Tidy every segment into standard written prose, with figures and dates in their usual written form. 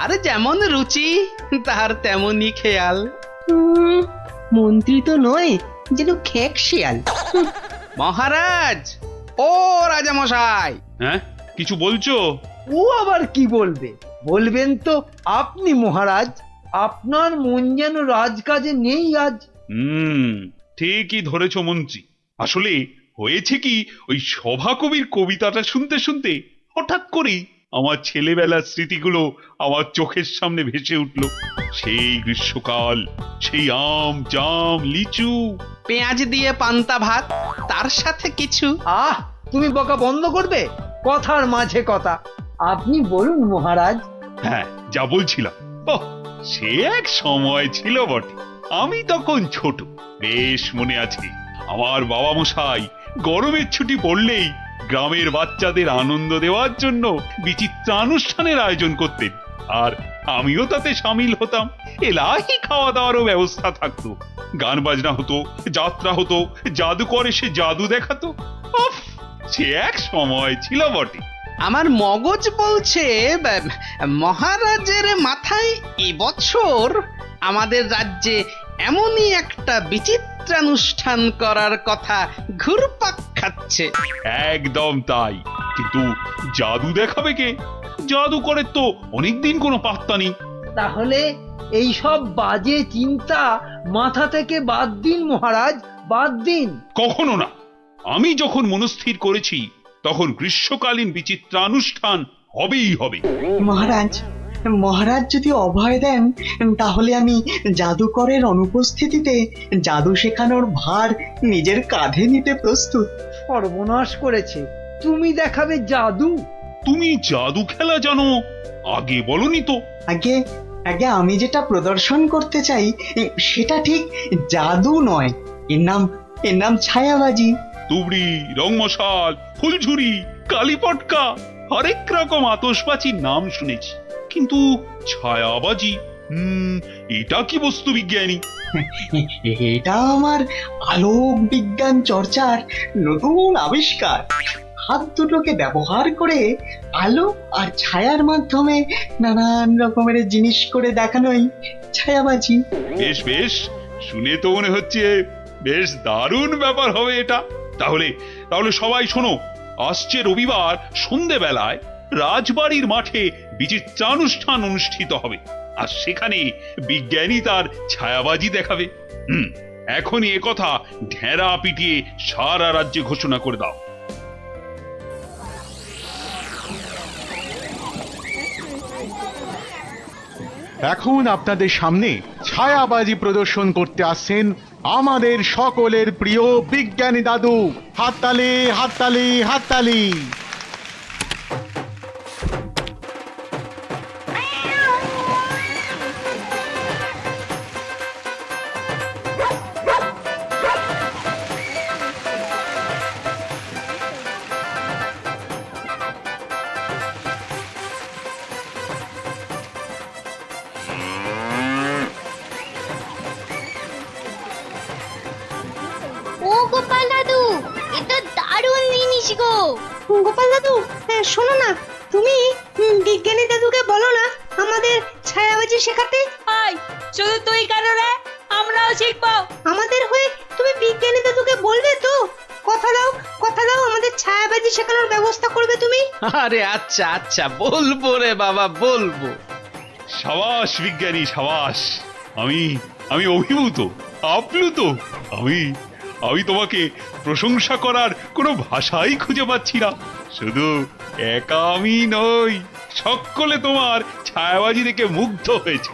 আরে যেমন রুচি তার তেমনই খেয়াল। মন্ত্রী তো নয়, যেন খেক শিয়াল। মহারাজ, ও রাজামশাই। হ্যাঁ, কিছু বলছো? ও আবার কি বলবে? বলবেন তো আপনি মহারাজ। আপনার মন যেন রাজকাজে নেই আজ। হুম, ঠিকই ধরেছ মন্ত্রী। আসলে হয়েছে কি, ওই সভাকবির কবিতাটা শুনতে শুনতে হঠাৎ করেই আমার ছেলেবেলার স্মৃতিগুলো আমার চোখের সামনে ভেসে উঠল। সেই গ্রীষ্মকাল, সেই আম জাম লিচু। পেঁয়াজ দিয়ে পান্তা ভাত, তার সাথে কিছু। আহ, তুমি বকা বন্ধ করবে? কথার মাঝে কথা। আপনি বলুন মহারাজ। হ্যাঁ, যা বলছিলাম, ওহ, সে এক সময় ছিল বটে। আমি তখন ছোট, বেশ মনে আছে। আমার বাবা মশাই গরমের ছুটি পড়লেই গ্রামের বাচ্চাদের আনন্দ দেওয়ার জন্য বিচিত্রানুষ্ঠানের আয়োজন করতেন, আর আমিও তাতে সামিল হতাম। এলাহি খাওয়া দাওয়ারও ব্যবস্থা থাকতো, গান বাজনা হতো, যাত্রা হতো, জাদুকর এসে জাদু দেখাতো। উফ, সে এক সময় ছিল বটে। আমার মগজ বলছে মহারাজের মাথায় এবছর আমাদের রাজ্যে এমনই একটা বিচিত্রানুষ্ঠান করার কথা ঘুরপাক খাচ্ছে। একদম তাই, কিন্তু জাদু দেখাবে কে? জাদুকরের তো অনেকদিন কোনো পাত্তা নেই। তাহলে এই সব বাজে চিন্তা মাথা থেকে বাদ দিন মহারাজ, বাদ দিন। কখনো না। আমি যখন মনস্থির করেছি তখন গ্রীষ্মকালীন বিচিত্রানুষ্ঠান হবেই হবে। মহারাজ, মহারাজ যদি অভয় দেন, তাহলে আমি জাদুকরের অনুপস্থিতিতে জাদু শেখানোর ভার নিজের কাঁধে নিতে প্রস্তুত। সর্বনাশ করেছে। তুমি দেখাবে জাদু? তুমি জাদু খেলা জানো? আগে বলনি তো। আগে আগে আমি যেটা প্রদর্শন করতে চাই সেটা ঠিক জাদু নয়, এর নাম ছায়াবাজি। তুবড়ি, রংমশাল, ফুলঝুরি, কালীপটকা, হরেক রকম আতশবাজির নাম শুনেছি, কিন্তু ছায়াবাজি, এটা কি বস্তু বিজ্ঞানী? এটা আমার আলোক বিজ্ঞান চর্চার নতুন আবিষ্কার। হাত দুটোকে ব্যবহার করে আলো আর ছায়ার মাধ্যমে নানান রকমের জিনিস করে দেখানোই ছায়াবাজি। বেশ বেশ, শুনে তো মনে হচ্ছে বেশ দারুণ ব্যাপার হবে এটা। তাহলে তাহলে সবাই শোনো, আসছে রবিবার সন্ধেবেলায় রাজবাড়ির মাঠে বিচিত্রানুষ্ঠান অনুষ্ঠিত হবে, আর সেখানে বিজ্ঞানী তার ছায়াবাজি দেখাবে। এখনই একথা ঢেরা পিটিয়ে সারা রাজ্যে ঘোষণা করে দাও। এখন আপনাদের সামনে ছায়াবাজি প্রদর্শন করতে আসছেন আমাদের সকলের প্রিয় বিজ্ঞানী দাদু। হাততালি, হাততালি, হাততালি। ও গোপাল দাদু, এটা দারুণ জিনিস গো। গোপাল দাদু, শোনো না, তুমি বিজ্ঞানী দাদুকে বলো না আমাদের ছায়াবাজি শেখাতে। আয়, শুধু তুই কেন রে? আমরাও শিখবো। আমাদের হয়ে তুমি বিজ্ঞানী দাদুকে বলবে তো? কথা দাও, কথা দাও, আমাদের ছায়াবাজি শেখানোর ব্যবস্থা করবে তুমি। আরে আচ্ছা আচ্ছা, বলবো রে বাবা, বলবো। সাবাস বিজ্ঞানী, সাবাস। আমি আমি অভিভূত, আপ্লুত। আমি তোমাকে প্রশংসা করার কোনো ভাষাই খুঁজে পাচ্ছি না। শুধু একা আমি নই, সকলে তোমার ছায়াবাজি দেখে মুগ্ধ হয়েছে।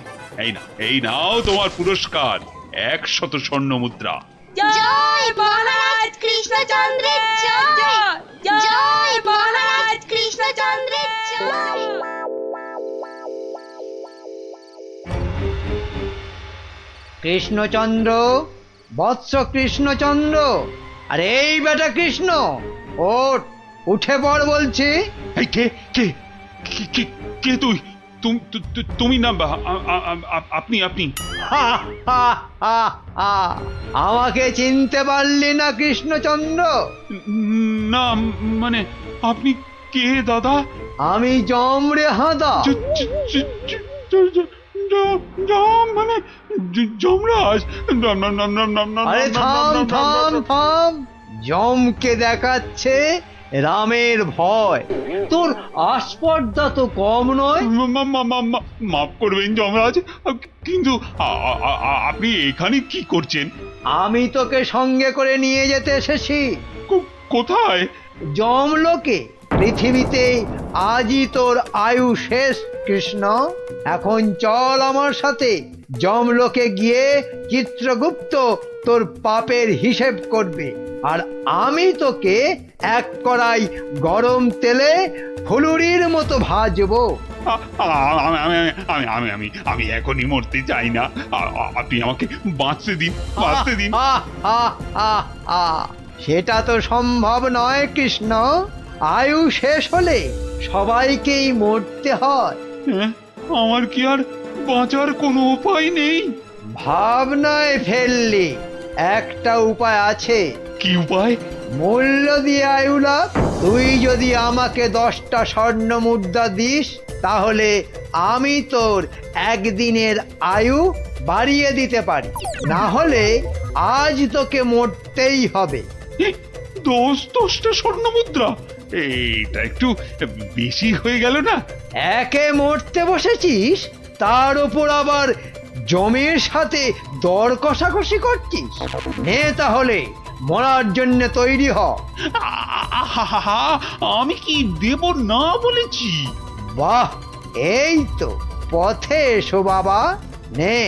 এই নাও তোমার পুরস্কার, 100 স্বর্ণ মুদ্রা। জয় মহারাজ কৃষ্ণচন্দ্রের জয়, জয় মহারাজ কৃষ্ণচন্দ্রের জয়। কৃষ্ণচন্দ্র, বৎস কৃষ্ণচন্দ্র, আর এই বেটা কৃষ্ণ, ওঠ, উঠে পড় বলছি। এই কে কে কে কে- কে তুই? তুমি না, আপনি আপনি হা, হা, হা, হা। আমাকে চিনতে পারলি না কৃষ্ণচন্দ্র? না, মানে আপনি কে দাদা? আমি জমরে হাঁদা। মানে যমরাজ আরে থাম থাম থাম, জমকে দেখাচ্ছে রামের ভয়। তোর আস্পর্ধা তো কম নয়। মাফ করবেন যমরাজ, কিন্তু আপনি এখানে কি করছেন? আমি তোকে সঙ্গে করে নিয়ে যেতে এসেছি। কোথায়? যমলোকে। পৃথিবীতে আজই তোর আয়ু শেষ কৃষ্ণ। এখন চল আমার সাথে। যমলোকে গিয়ে চিত্রগুপ্ত তোর পাপের হিসেব করবে, আর আমি তোকে এক কড়াই গরম তেলে ফুলুরির মতো ভাজবো। আমি এখনই মরতে চাই না। আপনি আমাকে বাঁচতে দিন, বাঁচতে দিন। সেটা তো সম্ভব নয় কৃষ্ণ। আয়ু শেষ হলে সবাইকেই মরতে হয়। হ্যাঁ, আমার কি আর বাঁচার কোনো উপায় নেই? ভাবনায় ফেললি। একটা উপায় আছে। কি উপায়? মূল্য দিয়ে আয়ু লাভ। তুই যদি আমাকে 10টা স্বর্ণ মুদ্রা দিস, তাহলে আমি তোর একদিনের আয়ু বাড়িয়ে দিতে পারি। না হলে আজ তোকে মরতেই হবে। 10টা স্বর্ণ মুদ্রা? এটা একটু বেশি হয়ে গেল না? একে মরতে বসেছিস, তার উপর আবার জমির সাথে দর কষাকষি করছিস। নে তাহলে, মরার জন্য তৈরি হ। আহা, আমি কি দেব না বলেছি? বাহ, এই তো পথে এসো বাবা। নে,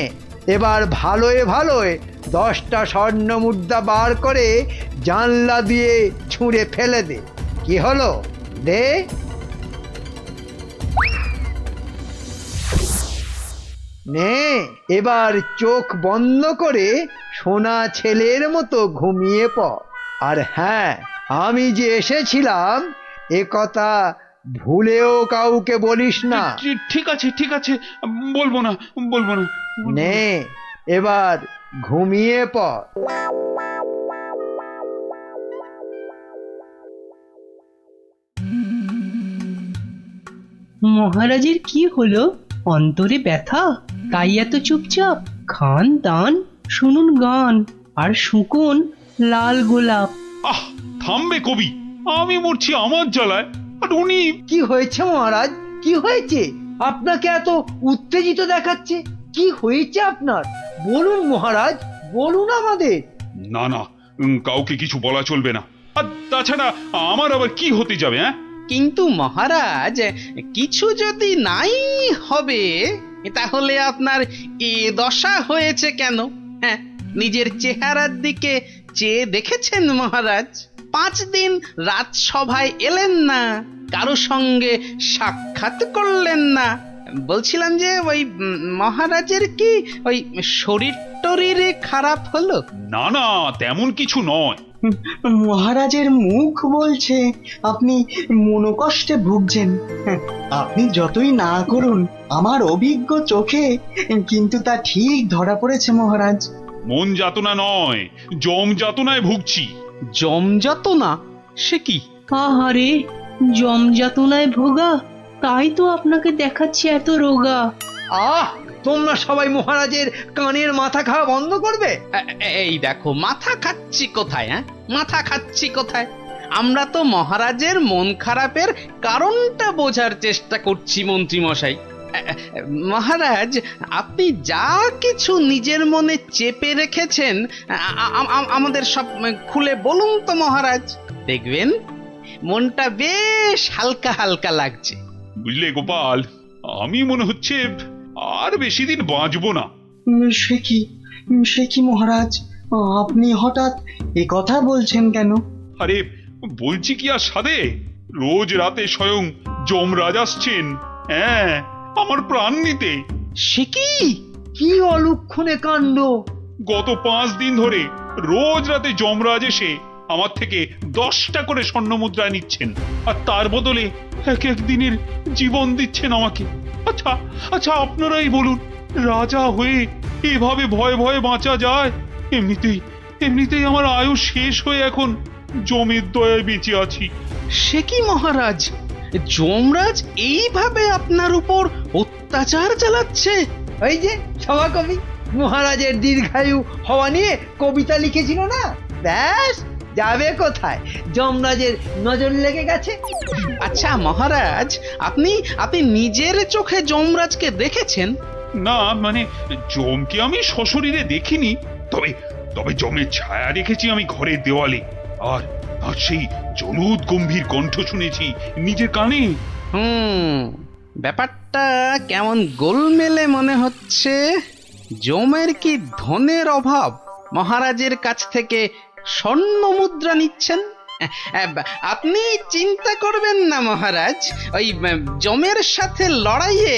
এবার ভালোয় ভালোয় 10টা স্বর্ণ মুদ্রা বার করে জানলা দিয়ে ছুঁড়ে ফেলে দে। কি হলো? দে। নে, এবার চোখ বন্ধ করে সোনা ছেলের মতো ঘুমিয়ে পড়। আর হ্যাঁ, আমি যে এসেছিলাম এ কথা ভুলেও কাউকে বলিস না। ঠিক আছে, ঠিক আছে, বলবো না, বলবো না। নে, এবার ঘুমিয়ে পড়। মহারাজের কি হলো? অন্তরে ব্যথা, তাই এত চুপচাপ? খান দান, শুনুন গান, আর শুকুন লাল গোলাপ। আহ, থামবে কবি, আমি মরছি আমার জ্বালায়, আর উনি। কি হয়েছে মহারাজ? কি হয়েছে? আপনাকে এত উত্তেজিত দেখাচ্ছে। কি হয়েছে আপনার? বলুন মহারাজ, বলুন আমাদের। না না, কাউকে কিছু বলা চলবে না। আর তাছাড়া আমার আবার কি হতে যাবে? হ্যাঁ, কিন্তু মহারাজ, কিছু যদি নাই হবে, তাহলে আপনার এ দশা হয়েছে কেন? হ্যাঁ, নিজের চেহারার দিকে চেয়ে দেখেছেন মহারাজ? 5 দিন রাজসভায় এলেন না, কারো সঙ্গে সাক্ষাৎ করলেন না। বলছিলাম যে ওই মহারাজের কি ওই শরীর টরীরে খারাপ হলো? না না, তেমন কিছু নয়। মহারাজের মুখ বলছে আপনি মনোকষ্টে ভুগছেন। আপনি যতই না করুন, আমার অভিজ্ঞ চোখে কিন্তু তা ঠিক ধরা পড়েছে মহারাজ। মন যাতনা নয়, জম যাতনায় ভুগছি। জমযাতনা? সে কি? আহারে, জমযাতনায় ভোগা, তাই তো আপনাকে দেখাচ্ছে এত রোগা। আহ, তোমরা সবাই মহারাজের কানের মাথা খাওয়া বন্ধ করবে? এই দেখো, মাথা খাচ্ছি কোথায়? হ্যাঁ, মাথা খাচ্ছি কোথায়? আমরা তো মহারাজের মন খারাপের কারণটা বোঝার চেষ্টা করছি মন্ত্রী মশাই। মহারাজ, আপনি যা কিছু নিজের মনে চেপে রেখেছেন আমাদের সব খুলে বলুন তো মহারাজ। দেখবেন মনটা বেশ হালকা হালকা লাগছে। বুঝলে গোপাল, আমি মনে হচ্ছে আর বেশি দিন বাঁচবো না। সে কি মহারাজ, আপনি হঠাৎ এ কথা বলছেন কেন? আরে বলছি কি আর সাধে, রোজ রাতে স্বয়ং যমরাজ আসছেন, হ্যাঁ, আমার প্রাণ নিতে। সে কি? কি অলক্ষণে কাণ্ড! গত 5 দিন ধরে রোজ রাতে যমরাজ এসে আমার থেকে 10টা করে স্বর্ণ মুদ্রা নিচ্ছেন, আর তার বদলে এক এক দিনের জীবন দিচ্ছেন আমাকে। আচ্ছা আচ্ছা, আপনারাই বলুন, রাজা হয়ে এভাবে ভয়ে ভয়ে বাঁচা যায়? এমনিতেই আমার আয়ু শেষ হয়ে এখন জমের দয়ায় বেঁচে আছি। সে কি মহারাজ, যমরাজ এইভাবে আপনার উপর অত্যাচার চালাচ্ছে? ওই যে সভাকবি মহারাজের দীর্ঘায়ু হওয়া নিয়ে কবিতা লিখেছিল না, ব্যাস যাবে কোথায়, যমরাজের নজর লেগে গেছে। আচ্ছা মহারাজ, আপনি আপনি নিজের চোখে যমরাজকে দেখেছেন? না মানে জমকে আমি সশরীরে দেখিনি, তবে তবে জমের ছায়া দেখেছি আমি ঘরের দেওয়ালে, আর আর সেই জলুদ গম্ভীর কণ্ঠ শুনেছি নিজের কানে। ব্যাপারটা কেমন গোলমেলে মনে হচ্ছে। জমের কি ধনের অভাব? মহারাজের কাছ থেকে স্বর্ণ মুদ্রা নিচ্ছেন? আপনি চিন্তা করবেন না মহারাজ, ওই জমের সাথে লড়াইয়ে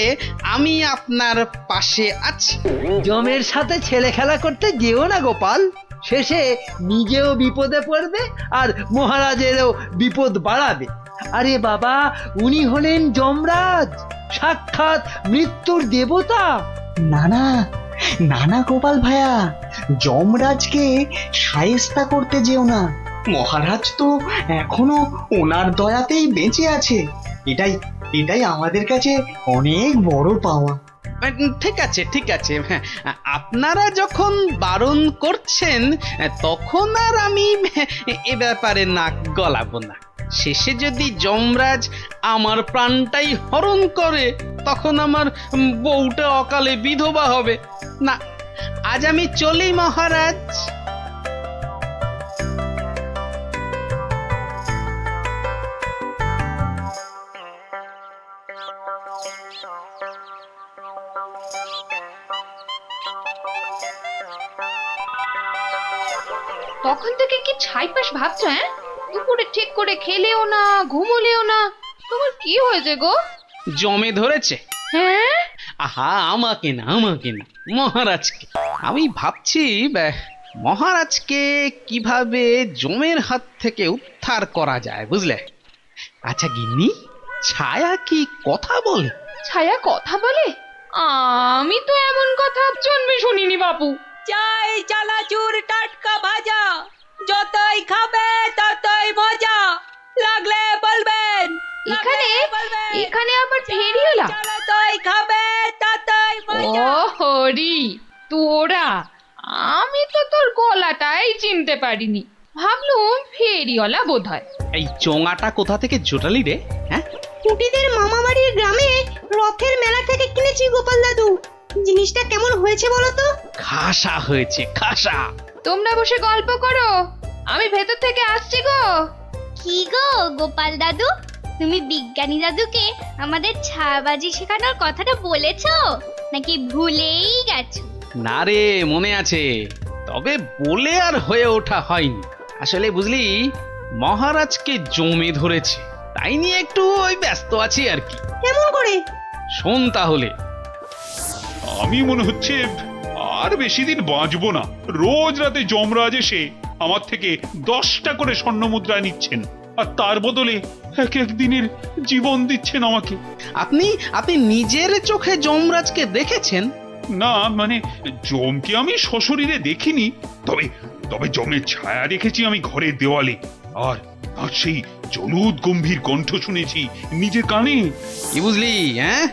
আমি আপনার পাশে আছি। জমের সাথে ছেলে খেলা করতে যেও না গোপাল, শেষে নিজেও বিপদে পড়বে আর মহারাজেরও বিপদ বাড়াবে। আরে বাবা, উনি হলেন যমরাজ, সাক্ষাৎ মৃত্যুর দেবতা। না না, না না গোপাল ভাইয়া, যমরাজকে শায়েস্তা করতে যেও না। মহারাজ তো এখনো ওনার দয়াতেই বেঁচে আছে। এটাই এটাই আমাদের কাছে অনেক বড় পাওয়া। ঠিক আছে ঠিক আছে, হ্যাঁ, আপনারা যখন বারণ করছেন তখন আর আমি এ ব্যাপারে নাক গলাবো না। শেষে যদি যমরাজ আমার প্রাণটাই হরণ করে, তখন আমার বউটা অকালে বিধবা হবে। না, আজ আমি চলি মহারাজ। তখন থেকে কি ছাইপাশ ভাবছো? হ্যাঁ, দুপুরে ঠিক করে খেলেও না, ঘুমোলেও না, তোমার কি হয়েছে গো? জমে ধরেছে। হ্যাঁ, আহা, আমাকে না আমাকে না, মহারাজকে। আমি ভাবছি মহারাজকে কিভাবে জমের হাত থেকে উদ্ধার করা যায়, বুঝলে? আচ্ছা গিন্নি, ছায়া কি কথা বলে? ছায়া কথা বলে? আমি তো এমন কথা জন্মে শুনিনি বাপু। চাই চানাচুর টাটকা ভাজা, যতই খাবে ততই মজা, লাগলে বলবেন। এখানে এখানে আবার ফেরিওলা? যতই খাবে ততই ও মজা। হরি, তোরা! আমি তো তোর গলাটাই চিনতে পারিনি, ভাবলুম ফেরিওয়ালা বোধ হয়। এই চোঙাটা কোথা থেকে জোটালি রে? হ্যাঁ, কুটিদের মামা বাড়ির গ্রামে রথের মেলা থেকে কিনেছি গোপাল দাদু। জিনিসটা কেমন হয়েছে বলো তো? খাসা হয়েছে, খাসা। তোমরা বসে গল্প করো, আমি ভেতর থেকে আসছি গো। কি গো গোপাল দাদু, তুমি বিজ্ঞানী দাদুকে আমাদের ছায়াবাজি শেখানোর কথাটা বলেছো নাকি ভুলেই গেছো? না রে, মনে আছে, তবে বলে আর হয়ে ওঠা হয়নি। আসলে বুঝলি, মহারাজকে জমে ধরেছে, তাই নিয়ে একটু ওই ব্যস্ত আছি আর কি। কেমন করে? শোন তাহলে। আমি মনে হচ্ছে আর বেশি দিন বাঁচবো না। রোজ রাতে যমরাজ এসে আমার থেকে 10টা করে স্বর্ণ মুদ্রা নিচ্ছেন, আর তার বদলে এক এক দিনের জীবন দিচ্ছেন আমাকে। আপনি আপনি নিজের চোখে যমরাজকে দেখেছেন? না মানে জমকে আমি সশরীরে দেখিনি, তবে তবে জমের ছায়া দেখেছি আমি ঘরের দেওয়ালে, আর আর সেই জলুদ গম্ভীর কণ্ঠ শুনেছি নিজের কানে। কি বুঝলি? হ্যাঁ,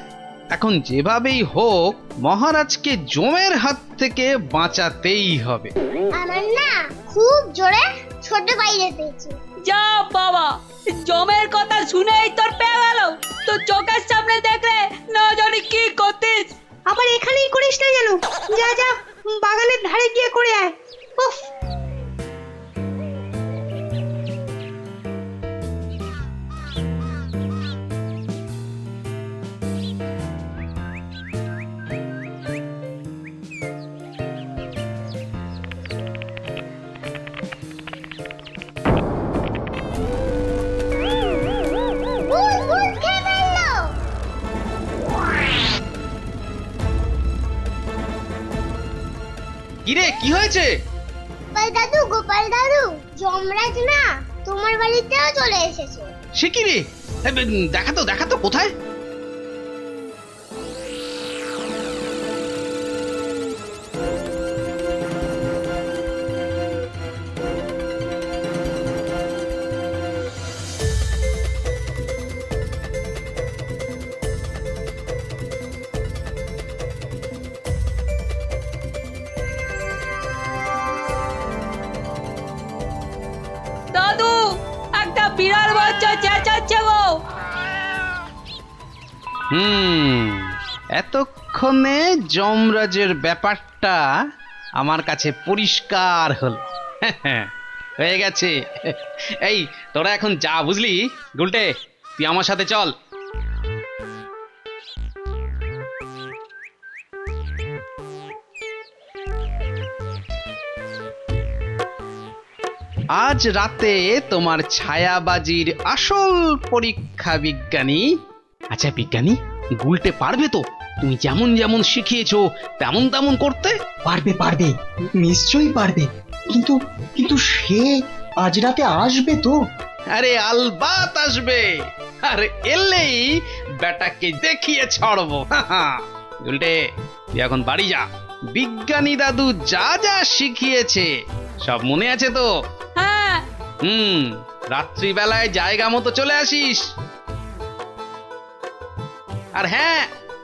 এখন যেভাবেই হোক মহারাজকে জমের হাত থেকে বাঁচাতেই হবে। আমার না খুব জোরে ছোট বাইরে পেয়েছে। যা বাবা, জমের কথা শুনেই তোর পেয়ে গেল, তো চোখের সামনে দেখলে না জানি কি করতিস। আবার এখানেই করিস না যেন, যা যা বাগানের ধারে গিয়ে করে আয়। উফ, কিরে, কি হয়েছে? গোপাল দাদু, যমরাজ না তোমার বাড়িতেও চলে এসেছে। সে কি রে? দেখাতো দেখাতো, কোথায়? চেঁচাচ্ছে গো। এতক্ষণে যমরাজের ব্যাপারটা আমার কাছে পরিষ্কার হলো। হয়ে গেছে। এই তোরা এখন যা, বুঝলি? গুলটে, তুই আমার সাথে চল। আজ রাতে তোমার ছায়াবাজির আসল পরীক্ষা বিজ্ঞানী। আচ্ছা বিজ্ঞানী, গুলটে পারবে তো তুমি যেমন যেমন শিখিয়েছো তেমন তেমন করতে? পারবে পারবে, নিশ্চয়ই পারবে। কিন্তু কিন্তু সে আজ রাতে আসবে তো? আরে আলবাত আসবে, আর এলেই বেটাকে দেখিয়ে ছাড়বো। গুলটে, তুই এখন বাড়ি যা। বিজ্ঞানী দাদু যা যা শিখিয়েছে সব মনে আছে তো? হ্যাঁ। রাত্রিবেলায় জায়গা মতো চলে আসিস। আর হ্যাঁ,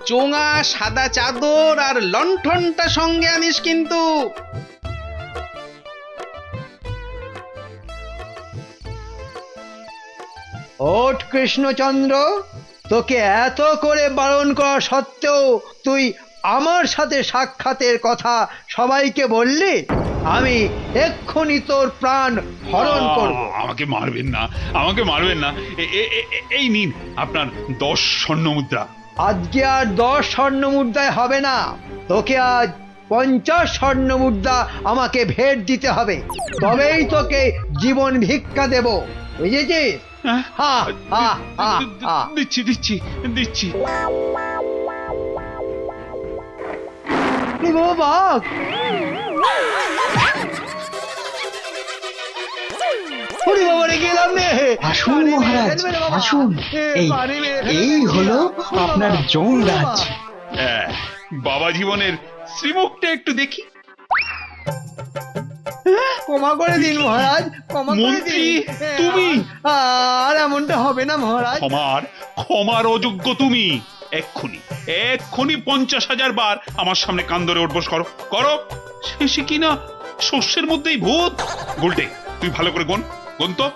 চোঙা, সাদা চাদর আর লণ্ঠনটা সঙ্গে আনিস কিন্তু। ওঠ কৃষ্ণচন্দ্র, তোকে এত করে বারণ করা সত্ত্বেও তুই আমার সাথে সাক্ষাতের কথা সবাইকে বললি? আমি এক্ষুনি তোর প্রাণ হরণ করব। আমাকে মারবেন না, আমাকে মারবেন না। এই নিন আপনার 10 স্বর্ণ মুদ্রা। আজকে আর 10 স্বর্ণ মুদ্রায় হবে না, তোকে আজ 50 স্বর্ণ মুদ্রা আমাকে ভেট দিতে হবে, তবেই তোকে জীবন ভিক্ষা দেব, বুঝেছিস? হা হা হা হা। দিচ্ছি দিচ্ছি দিচ্ছি। বাঘ, গেলাম রে। আসুন মহারাজ, আসুন। এই হলো আপনার যমরাজ। বাবা জীবনের শ্রীমুখটা একটু দেখি। ক্ষমা করে দিন মহারাজ, ক্ষমা করে মন্ত্রী, দিন। তুমি? আর এমনটা হবে না মহারাজ। ক্ষমার অযোগ্য তুমি। এক্ষুনি 50,000 বার আমার সামনে কান ধরে উঠবোস করো করো। শেষে কিনা শস্যের মধ্যেই ভূত। গুলটে, তুই ভালো করে গুন তো,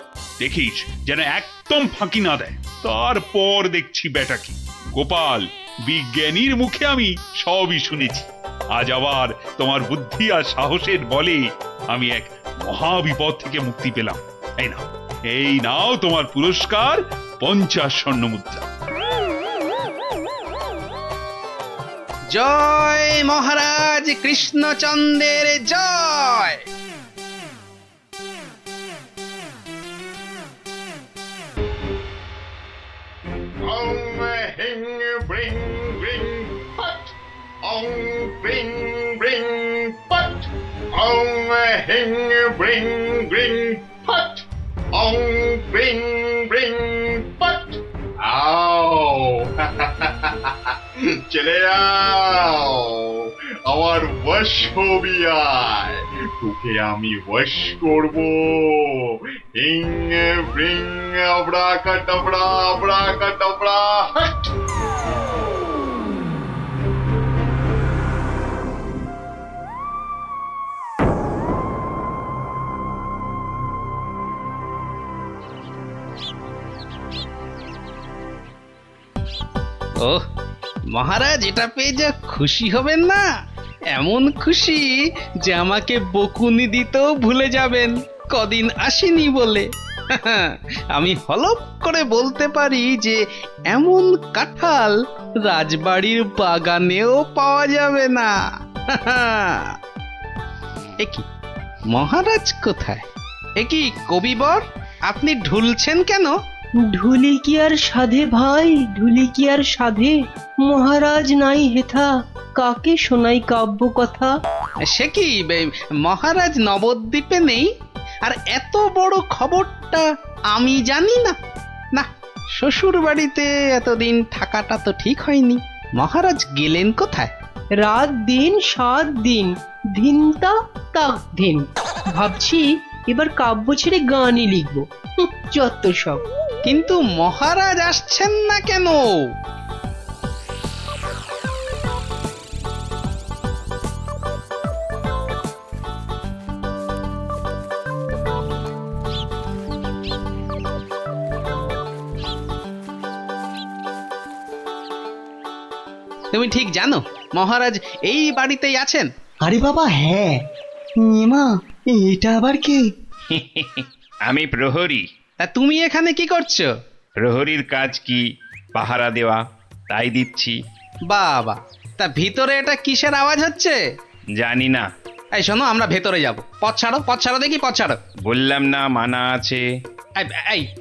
দেখিস যেন একদম ফাঁকি না দেয়। তারপর দেখছি বেটা কি। গোপাল, বিজ্ঞানীর মুখে আমি সবই শুনেছি। আজ আবার তোমার বুদ্ধি আর সাহসের বলে আমি এক মহাবিপদ থেকে মুক্তি পেলাম। এই নাও তোমার পুরস্কার, 50 স্বর্ণ মুদ্রা। জয় মহারাজ কৃষ্ণচন্দ্রের জয়। চলে যাও, আমার বশ হবি আয়, তোকে আমি বশ করবো। হিং ব্রিং আবড়া কাটাবড়া আবড়া কাটাবড়া। ওহ মহারাজ, এটা পেয়ে যা খুশি হবেন না, এমন খুশি যে আমাকে বকুনি দিতেও ভুলে যাবেন কদিন আসেনি বলে। আমি হলপ করে বলতে পারি যে এমন কাঁঠাল রাজবাড়ির বাগানেও পাওয়া যাবে না। একি মহারাজ কোথায়? একি কবিবর, আপনি ঢুলছেন কেন? ঢুলি কি আর সাধে ভাই, ঢুলি কি আর সাধে? মহারাজ নাই হেথা, কাকে শোনাই কাব্য কথা? সে কি, মহারাজ নবদ্বীপে নেই আর এত বড় খবরটা আমি জানি না? না, শ্বশুর বাড়িতে এতদিন থাকাটা তো ঠিক হয়নি। মহারাজ গেলেন কোথায়? রাত দিন 7 দিন, ধিনতা তাক ধিন। ভাবছি এবার কাব্য ছেড়ে গানই লিখবো। যত সব। কিন্তু মহারাজ আসছেন না কেন? তুমি ঠিক জানো মহারাজ এই বাড়িতেই আছেন? আরে বাবা হ্যাঁ, এমা এটা আবার কে? আমি প্রহরী। তা তুমি এখানে কি করছো? প্রহরীর কাজ কি? পাহারা দেওয়া, তাই দিচ্ছি। বাবা, তা ভিতরে এটা কিসের আওয়াজ হচ্ছে? জানি না। এই শোনো, আমরা ভেতরে যাব। পথ ছাড়ো দেখি, পথ ছাড়ো। বললাম না মানা আছে।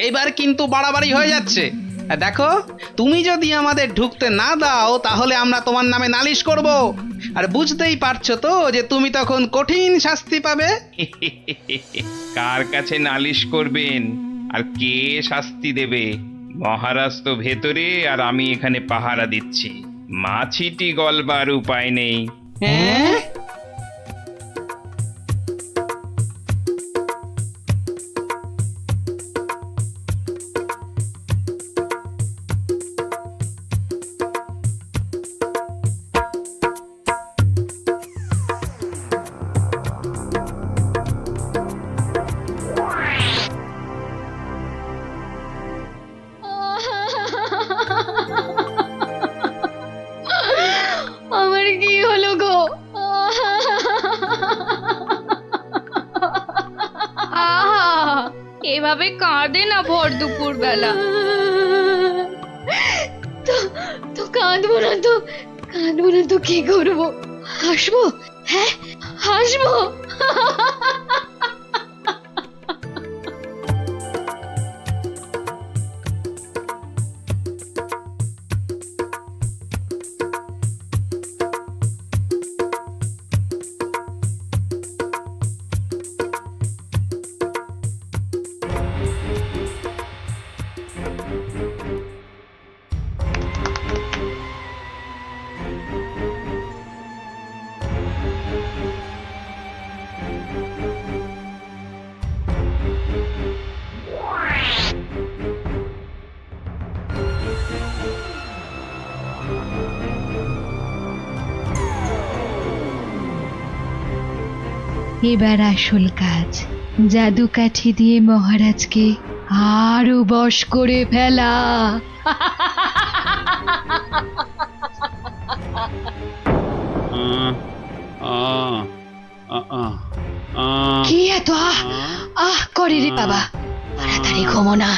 এইবার কিন্তু বাড়াবাড়ি হয়ে যাচ্ছে। দেখো, তুমি যদি আমাদের ঢুকতে না দাও তাহলে আমরা তোমার নামে নালিশ করব। আর বুঝতেই পারছো তো যে তুমি তখন কঠিন শাস্তি পাবে। কার কাছে নালিশ করবেন আর কে শাস্তি দেবে? মহারাজ তো ভেতরে আর আমি এখানে পাহারা দিচ্ছি। মাছিটি গলবার উপায় নেই। হ্যাঁ, আমার কি হলো গো? আহা, এভাবে কাঁদে না ভর দুপুর বেলা। তো কাঁদবো না তো, কাঁদবো না তো কি করবো? হাসবো? হ্যাঁ হাসবো। এবার আসল কাজ, জাদু কাঠি দিয়ে মহারাজকে আরো বশ করে ফেলা। কি এত আহ আহ করে রে বাবা? তাড়াতাড়ি ঘুমো না।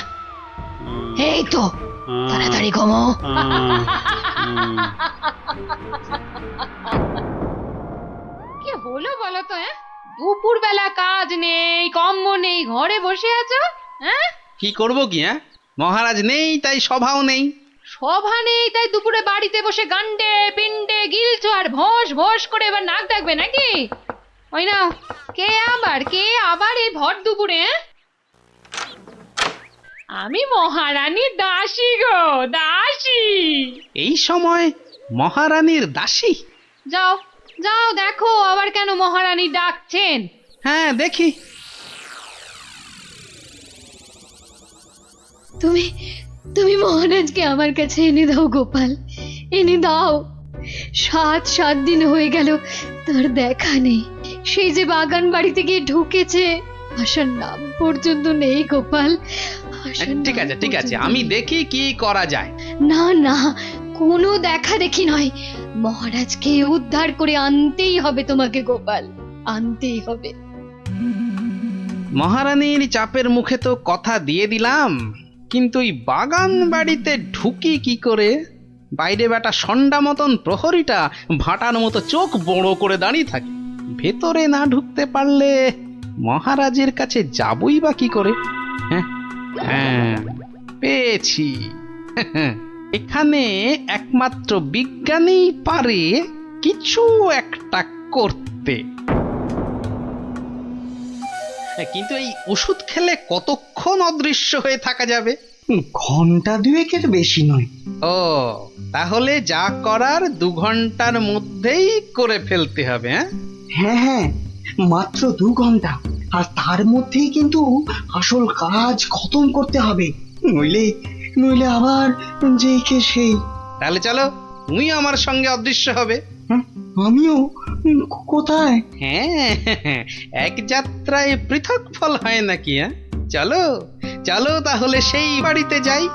এই তো, তাড়াতাড়ি ঘুমো। কি হলো বলো তো? দুপুর বেলা কাজ নেই, কম্ম নেই, ঘরে বসে আছো? হ্যাঁ, কি করবো কি? মহারাজ নেই তাই সভাও নেই। সভা নেই তাই দুপুরে বাড়িতে বসে গান্ডে পিন্ডে গিলছো আর ভোস ভোস করে এবার নাক ডাকবে নাকি? ওই না, কে আবার এই ভর দুপুরে? আমি মহারানীর দাসী গো, দাসী। এই সময় মহারানীর দাসী? যাও যাও দেখো আবার কেন মহারানী ডাকছেন। হ্যাঁ দেখি। তুমি তুমি মহারাজকে আমার কাছে এনে দাও গোপাল, এনে দাও। 7 দিন হয়ে গেল তার দেখা নেই। সেই যে বাগান বাড়িতে গিয়ে ঢুকেছে, আসার নাম পর্যন্ত নেই গোপাল। ঠিক আছে, আমি দেখি কি করা যায়। না না, কোনো দেখা দেখি নয়, মহারাজকে উদ্ধার করে আনতেই হবে তোমাকে গোপাল, আনতেই হবে। মহারানীর চাপের মুখে তো কথা দিয়ে দিলাম, কিন্তু এই বাগান বাড়িতে ঢুকি কি করে? বাইরে বেটা সন্ডা মতন প্রহরীটা ভাটার মতো চোখ বড় করে দাঁড়িয়ে থাকে। ভেতরে না ঢুকতে পারলে মহারাজের কাছে যাবই বা কি করে? হ্যাঁ, পেয়েছি। এখানে একমাত্র বিজ্ঞানী পারে কিছু একটা করতে। কিন্তু এই ওষুধ খেলে কতক্ষণ অদৃশ্য হয়ে থাকা যাবে? ঘন্টা 2 বেশি নয়। ও, তাহলে যা করার 2 ঘন্টার মধ্যেই করে ফেলতে হবে। হ্যাঁ, মাত্র 2 ঘন্টা, আর তার মধ্যেই কিন্তু আসল কাজ খতম করতে হবে, নইলে আবার যেই কে সেই। তাহলে চলো, তুমি আমার সঙ্গে অদৃশ্য হবে। আমিও? কোথায়? হ্যাঁ, এক যাত্রায় পৃথক ফল হয় নাকি? চলো চলো তাহলে সেই বাড়িতে যাই।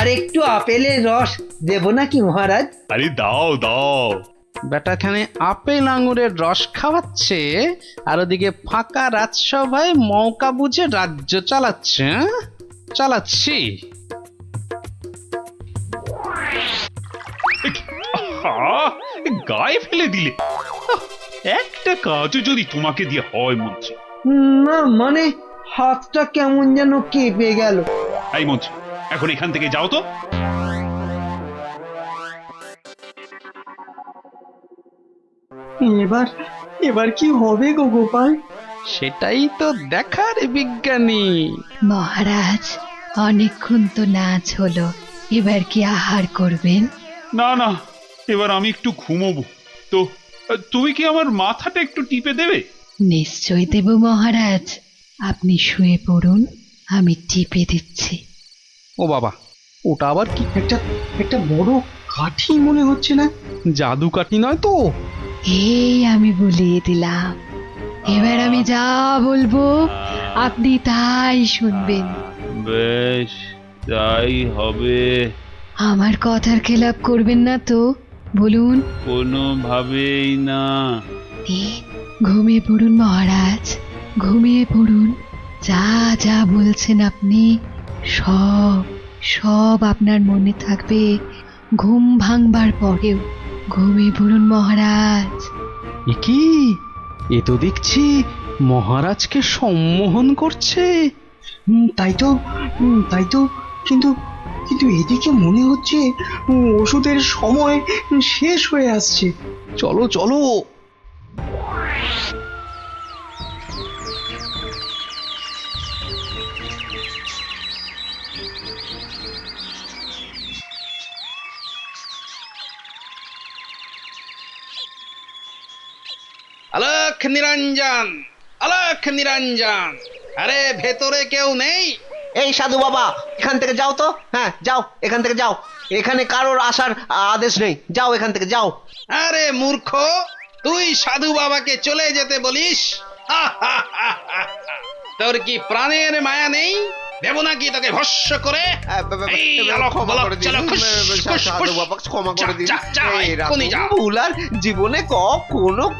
আর একটু আপেলের রস দেব নাকি মহারাজ? আরে দাও দাও। বেটাখানে আপেল আঙুরের রস খাওয়াচ্ছে আর ওদিকে ফাঁকা রাজসভায় মৌকা বুঝে রাজ্য চালাচ্ছে, হ্যাঁ? চালাচ্ছি। আহা, গায়ে ফেলে দিলে। আহ, একটা কাজও যদি তোমাকে দিয়ে হয় মন্ত্রী। না মানে হাতটা কেমন যেন কেঁপে গেল। এই মন্ত্রী, এখন এখান থেকে যাও তো। এবার এবার কি হবে গো গোপাল? সেটাই তো দেখার বিজ্ঞানী। মহারাজ অনেকক্ষণ তো নাচ হলো, এবার কি আহার করবেন? না না, এবার আমি একটু ঘুমোবো। তো তুমি কি আমার মাথাটা একটু টিপে দেবে? নিশ্চয় দেব মহারাজ, আপনি শুয়ে পড়ুন, আমি টিপে দিচ্ছি। ও বাবা, ওটা আবার কি? একটা একটা বড় কাঠি মনে হচ্ছে না? জাদু কাঠি নয় তো? এই আমি বলিয়ে দিলাম, এবার আমি যা বলবো আপনি তাই শুনবেন। বেশ, তাই হবে। আমার কথার খেলাপ করবেন না তো, বলুন। কোনোভাবেই না। ঘুমিয়ে পড়ুন মহারাজ, ঘুমিয়ে পড়ুন। যা যা বলছেন আপনি সব সব আপনার মনে থাকবে ঘুম ভাঙবার পরেও। ঘুমিয়ে পড়ুন মহারাজ। এ কি? এ তো দেখছি মহারাজকে সম্মোহন করছে। তাই তো, কিন্তু কিন্তু এদিকে মনে হচ্ছে ওষুধের সময় শেষ হয়ে আসছে। চলো চলো। আলোক নিরঞ্জন, আলোক নিরঞ্জন, আরে ভেতরে কেউ নেই? এই সাধু বাবা, এখান থেকে যাও তো। হ্যাঁ যাও, এখান থেকে যাও। এখানে কারোর আসার আদেশ নেই, যাও এখান থেকে যাও। আরে মূর্খ, তুই সাধু বাবাকে চলে যেতে বলিস? তোর কি প্রাণের মায়া নেই? দেব নাকি তোকে ভস্য করে? এই আলোক বলক, চলো, খুশ, খুশ, খুশ। ক্ষমা করে দিন। যা, যা, যা, এক্ষুনি যা। ভুল আর জীবনে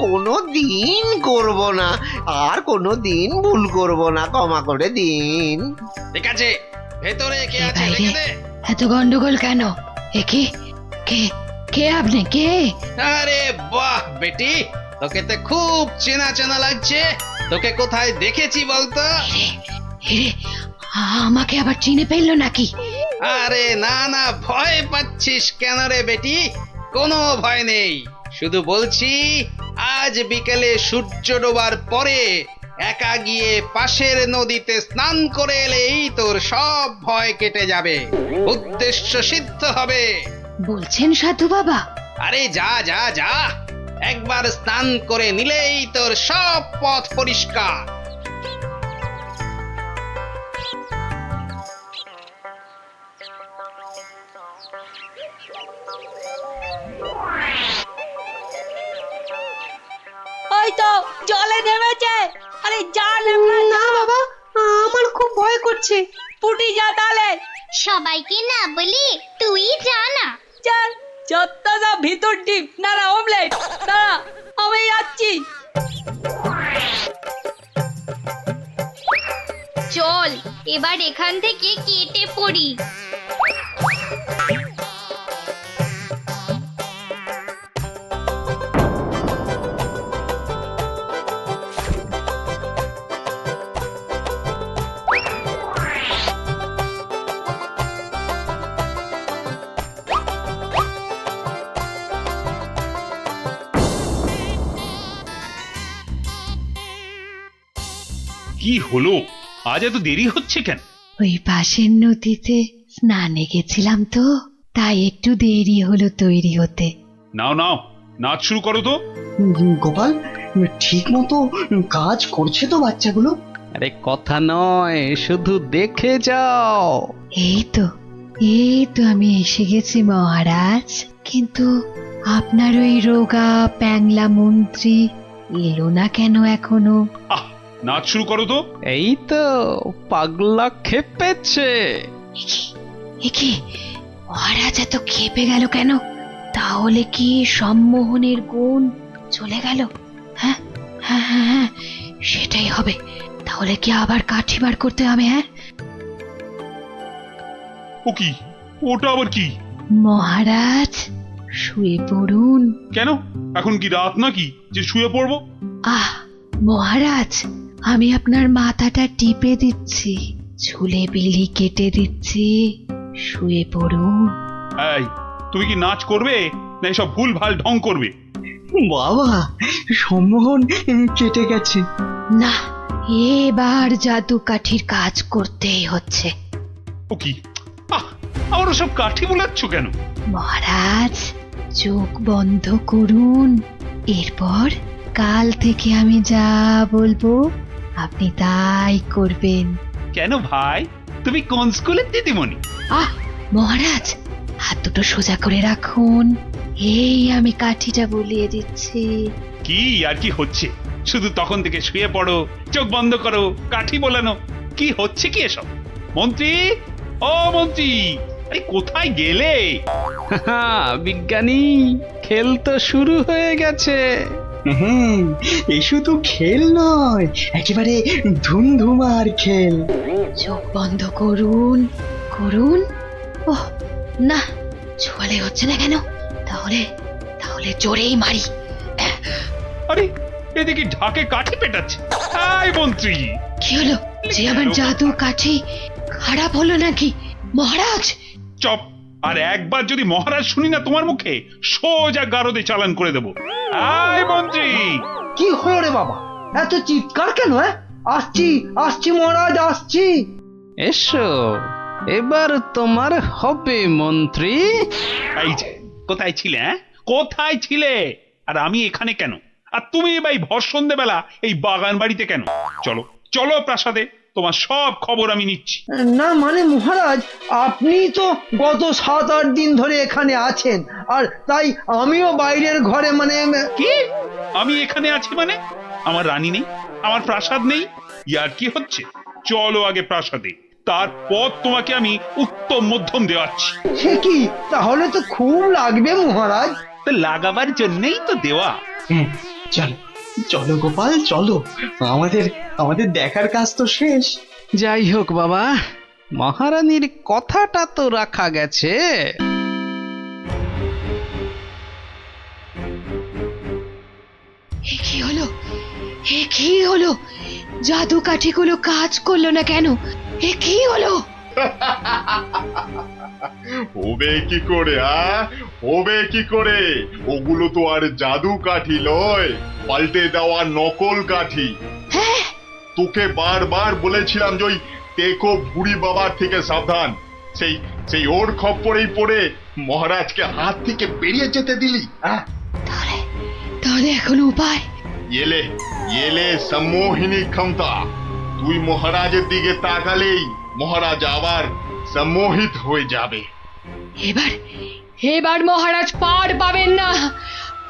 কোনো দিন করব না, আর কোনো দিন ভুল করব না, ক্ষমা করে দিন। ঠিক আছে, ভেতরে কে এই আছে বাইরে দেখে দে। এত গন্ডগোল কেন? এ কে কে কে আপনি কে? আরে বাহ বেটি, তোকে তো খুব চেনা চেনা লাগছে। তোকে কোথায় দেখেছি বলতো? এরে, আমাকে আবার চিনে ফেললো নাকি? আরে না না, ভয় পাচ্ছিস কেন রে বেটি? কোনো ভয় নেই, শুধু বলছি আজ বিকেলে সূর্য ডোবার পরে একা গিয়ে পাশের নদীতে স্নান করে এলেই তোর সব ভয় কেটে যাবে, উদ্দেশ্য সিদ্ধ হবে। বলছেন সাধু বাবা? আরে যা যা যা, একবার স্নান করে নিলেই তোর সব পথ পরিষ্কার। ওই তো জলে নেমেছে। আরে যা না বাবা, আমার খুব ভয় করছে। পুটি যা তাহলে। সবাইকে না বলি তুই যা না। চল, যত সব ভিতর ডিপ না অমলেট। দাঁড়া, আমি যাচ্ছি। চল এবার এখান থেকে কেটে পড়ি। কি হলো? আজ এত দেরি হচ্ছে কেন? ওই পাশের নদীতে স্নানে গেছিলাম তো, তাই একটু দেরি হলো তৈরি হতে। নাও নাও, নাচ শুরু করো তো। গোপাল, ঠিক মতো কাজ করছে তো বাচ্চাগুলো? আরে কথা নয়, শুধু দেখে যাও। এই তো আমি এসে গেছি মহারাজ, কিন্তু আপনার ওই রোগা প্যাংলা মন্ত্রী এলো না কেন এখনো? আহ, নাচ শুরু করো তো। এই তো পাগলা খেপেছে। এ কি মহারাজ এত খেপে গেল কেন? তাহলে কি সম্মোহনের গুণ চলে গেল? হ্যাঁ হ্যাঁ হ্যাঁ হ্যাঁ, সেটাই হবে। তাহলে কি আবার কাঠি বার করতে হবে? হ্যাঁ, ও কি? ওটা আবার কি? মহারাজ শুয়ে পড়ুন। কেন? এখন কি রাত নাকি যে শুয়ে পড়বো? আহ মহারাজ, আমি আপনার মাথাটা টিপে দিচ্ছি, চুলে বিলি কেটে দিচ্ছি, শুয়ে পড়ুন। এই, তুমি কি নাচ করবে না এসব ভুল ভাল ঢং করবে? বাবা, সম্মোহন কেটে গেছে। না, এবার জাদু কাঠির কাজ করতেই হচ্ছে। ও কি? আবার সব কাঠি বোলাচ্ছ কেন? মহারাজ চোখ বন্ধ করুন, এরপর কাল থেকে আমি যা বলবো আপনি তাই করবেন। কেন ভাই, তুমি কোন স্কুলের দিদিমণি? আহ মহারাজ, হাত দুটো সোজা করে রাখুন, এই আমি কাঠিটা বলিয়ে দিচ্ছি। কি আর কি হচ্ছে? শুধু তখন থেকে শুয়ে পড়ো, চোখ বন্ধ করো, কাঠি বোলানো, কি হচ্ছে কি এসব? মন্ত্রী, ও মন্ত্রী, আরে কোথায় গেলে? বিজ্ঞানী, খেল তো শুরু হয়ে গেছে। হ্যাঁ, এ শুধু খেল নয়, একেবারে ধুমধুমার খেল। চোখ বন্ধ করুন, করুন। ওহ না, ছোয়ালে হচ্ছে না কেন? তাহলে তাহলে জোরেই মারি। আরে এদিকে ঢাকে কাঠি পেটাচ্ছে। এই মন্ত্রী, কি হলো? যে আমার জাদু কাঠি খারাপ হলো নাকি মহারাজ? চপ! আর একবার যদি মহারাজ শুনি না তোমার মুখে, সোজা গারদে চালান করে দেবো। এই মন্ত্রী, কি হলো রে বাবা, এত চিৎকার কেন? আসছি আসছি মহারাজ, আসছি। এসো, এবার তোমার হবে মন্ত্রী। এই যে, কোথায় ছিলে? কোথায় ছিলে? আর আমি এখানে কেন? আর তুমি ভাই ভর সন্ধ্যেবেলা এই বাগান বাড়িতে কেন? চলো চলো প্রাসাদে, তোমার সব খবর আমি নিচ্ছি। না মানে মহারাজ, আপনি তো গত 7-8 দিন ধরে এখানে আছেন, আর তাই আমিও বাইরের ঘরে মানে। কি? আমি এখানে আছি মানে? আমার রানী নেই, আমার প্রাসাদ নেই? ইয়ার কি হচ্ছে? চলো আগে প্রাসাদে, তারপর তোমাকে আমি উত্তম মধ্যম দেওয়াচ্ছি। সে কি? তাহলে তো খুব লাগবে মহারাজ। তো লাগাবার জন্যই তো দেওয়া। চলো চলো গোপাল, চলো, আমাদের আমাদের দেখার কাজ তো শেষ। যাই হোক বাবা, মহারানীর কথাটা তো রাখা গেছে। এ কি হলো? এ কি হলো? জাদু কাঠিগুলো কাজ করলো না কেন? এ কি হলো? হবে কি করে? হবে কি করে? ওগুলো তো আর জাদু কাঠি লয়, পাল্টে দেওয়া নকল কাঠি। হ্যাঁ, তোকে বারবার বলেছিলাম যে ওই টেকো বুড়ি বাবার থেকে সাবধান। সেই সেই ওর খপ্পরেই পড়ে মহারাজকে হাত থেকে বেরিয়ে যেতে দিলি। তাহলে তাহলে এখন উপায়? এলে এলে সম্মোহিনী ক্ষমতা। তুই মহারাজের দিকে তাকালেই মহারাজ আবার সম্মোহিত হয়ে যাবে। এবার এবার মহারাজ পার পাবেন না,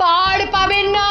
পার পাবেন না।